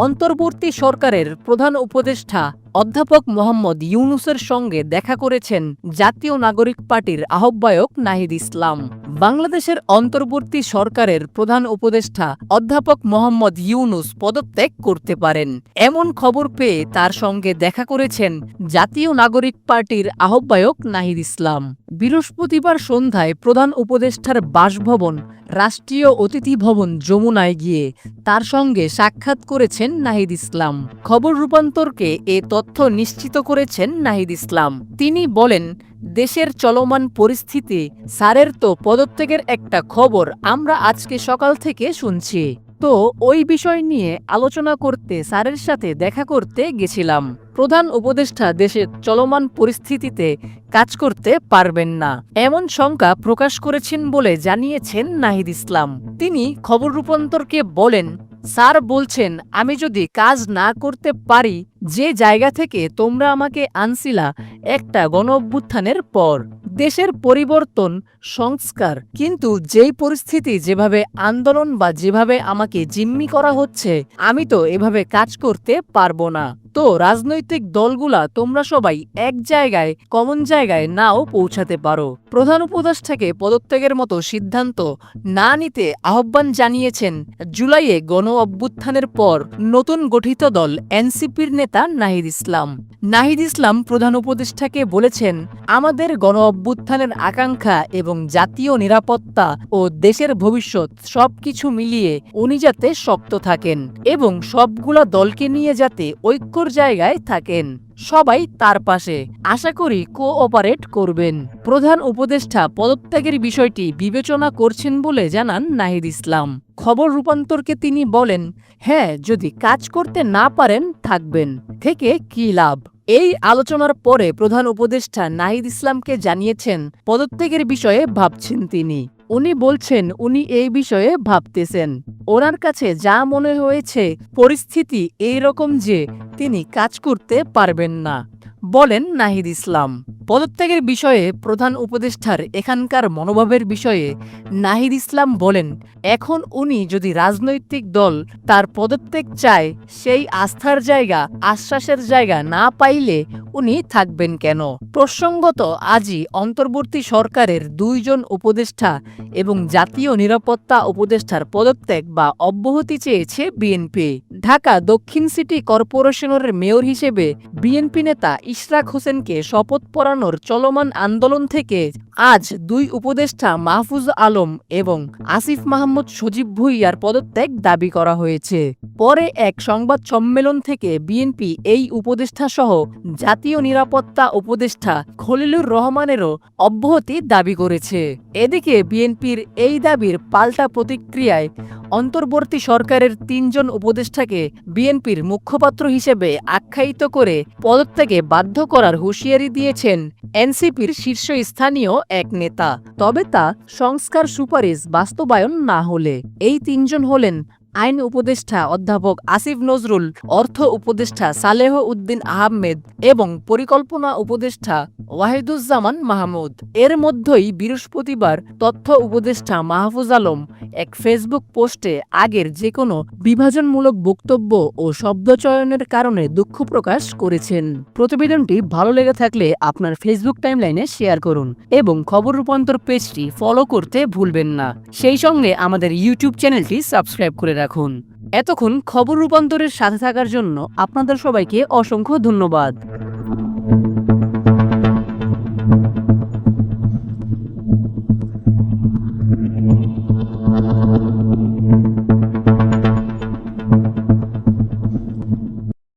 অন্তর্বর্তী সরকারের প্রধান উপদেষ্টা অধ্যাপক মোহাম্মদ ইউনূসের সঙ্গে দেখা করেছেন জাতীয় নাগরিক পার্টির আহ্বায়ক নাহিদ ইসলাম। বাংলাদেশের অন্তর্বর্তী সরকারের প্রধান উপদেষ্টা অধ্যাপক মোহাম্মদ ইউনূস পদত্যাগ করতে পারেন, এমন খবর পেয়ে তার সঙ্গে দেখা করেছেন জাতীয় নাগরিক পার্টির আহ্বায়ক নাহিদ ইসলাম। বৃহস্পতিবার সন্ধ্যায় প্রধান উপদেষ্টার বাসভবন রাষ্ট্রীয় অতিথি ভবন যমুনায় গিয়ে তার সঙ্গে সাক্ষাৎ করেছেন নাহিদ ইসলাম। খবর রূপান্তরকে এ তথ্য নিশ্চিত করেছেন নাহিদ ইসলাম। তিনি বলেন, দেশের চলমান পরিস্থিতি, স্যারের তো পদত্যাগের একটা খবর আমরা আজকে সকাল থেকে শুনছি, তো ওই বিষয় নিয়ে আলোচনা করতে স্যারের সাথে দেখা করতে গেছিলাম। প্রধান উপদেষ্টা দেশের চলমান পরিস্থিতিতে কাজ করতে পারবেন না, এমন শঙ্কা প্রকাশ করেছেন বলে জানিয়েছেন নাহিদ ইসলাম। তিনি খবর রূপান্তরকে বলেন, স্যার বলছেন আমি যদি কাজ না করতে পারি যে জায়গা থেকে তোমরা আমাকে আনছিলা একটা গণঅভ্যুত্থানের পর, দেশের পরিবর্তন, সংস্কার, কিন্তু যেই পরিস্থিতি, যেভাবে আন্দোলন বা যেভাবে আমাকে জিম্মি করা হচ্ছে, আমি তো এভাবে কাজ করতে পারবো না। তো রাজনৈতিক দলগুলা তোমরা সবাই এক জায়গায়, কমন জায়গায় নাও পৌঁছাতে পারো। প্রধান উপদেষ্টাকে পদত্যাগের মতো সিদ্ধান্ত না নিতে আহ্বান জানিয়েছেন জুলাইয়ে গণ অভ্যুত্থানের পর নতুন গঠিত দল এনসিপির নেতা নাহিদ ইসলাম। নাহিদ ইসলাম প্রধান উপদেষ্টাকে বলেছেন, আমাদের গণ অভ্যুত্থানের আকাঙ্ক্ষা এবং জাতীয় নিরাপত্তা ও দেশের ভবিষ্যৎ সবকিছু মিলিয়ে উনি যাতে শক্ত থাকেন এবং সবগুলা দলকে নিয়ে যাতে ঐক্যর জায়গায় থাকেন, সবাই তার পাশে, আশা করি কোঅপারেট করবেন। প্রধান উপদেষ্টা পদত্যাগের বিষয়টি বিবেচনা করছেন বলে জানান নাহিদ ইসলাম। খবর রূপান্তরকে তিনি বলেন, হ্যাঁ, যদি কাজ করতে না পারেন থাকবেন, থেকে কি লাভ? এই আলোচনার পরে প্রধান উপদেষ্টা নাহিদ ইসলামকে জানিয়েছেন পদত্যাগের বিষয়ে ভাবছেন তিনি। উনি বলছেন উনি এই বিষয়ে ভাবতেছেন, ওনার কাছে যা মনে হয়েছে পরিস্থিতি এই রকম যে তিনি কাজ করতে পারবেন না, বলেন নাহিদ ইসলাম। পদত্যাগের বিষয়ে প্রধান উপদেষ্টার এখানকার মনোভাবের বিষয়ে নাহিদ ইসলাম বলেন, এখন উনি যদি রাজনৈতিক দল তার পদত্যাগ চায়, সেই আস্থার জায়গা, আশ্বাসের জায়গা না পাইলে উনি থাকবেন কেন? প্রসঙ্গত, আজই অন্তর্বর্তী সরকারের 2 জন উপদেষ্টা এবং জাতীয় নিরাপত্তা উপদেষ্টার পদত্যাগ বা অব্যাহতি চেয়েছে বিএনপি। ঢাকা দক্ষিণ সিটি কর্পোরেশনের মেয়র হিসেবে বিএনপি নেতা ইশরাক হোসেনকে শপথ পড়ানোর চলমান আন্দোলন থেকে আজ 2 উপদেষ্টা মাহফুজ আলম এবং আসিফ মাহমুদ সজীব ভুঁইয়ার পদত্যাগ দাবি করা হয়েছে। পরে এক সংবাদ সম্মেলন থেকে বিএনপি এই উপদেষ্টা সহ জাতীয় নিরাপত্তা উপদেষ্টা খলিলুর রহমানেরও অব্যাহতি দাবি করেছে। এদিকে বিএনপির এই দাবির পাল্টা প্রতিক্রিয়ায় অন্তর্বর্তী সরকারের 3 জন উপদেষ্টাকে বিএনপির মুখপাত্র হিসেবে আখ্যায়িত করে পদত্যাগে বাধ্য করার হুঁশিয়ারি দিয়েছেন এনসিপির শীর্ষস্থানীয় এক নেতা। তবে তা সংস্কার সুপারিশ বাস্তবায়ন না হলে। এই 3 জন হলেন আইন উপদেষ্টা অধ্যাপক আসিফ নজরুল, অর্থ উপদেষ্টা সালেহ উদ্দিন আহমেদ এবং পরিকল্পনা উপদেষ্টা ওয়াহিদুজ্জামান মাহমুদ। এর মধ্যেই বৃহস্পতিবার তথ্য উপদেষ্টা মাহফুজ আলম এক ফেসবুক পোস্টে আগের যে কোনো বিভাজনমূলক বক্তব্য ও শব্দচয়নের কারণে দুঃখ প্রকাশ করেছেন। প্রতিবেদনটি ভালো লেগে থাকলে আপনার ফেসবুক টাইমলাইনে শেয়ার করুন এবং খবর রূপান্তর পেজটি ফলো করতে ভুলবেন না। সেই সঙ্গে আমাদের ইউটিউব চ্যানেলটি সাবস্ক্রাইব করে রাখুন। এতক্ষণ খবর রূপান্তরের সাথে থাকার জন্য আপনাদের সবাইকে অসংখ্য ধন্যবাদ।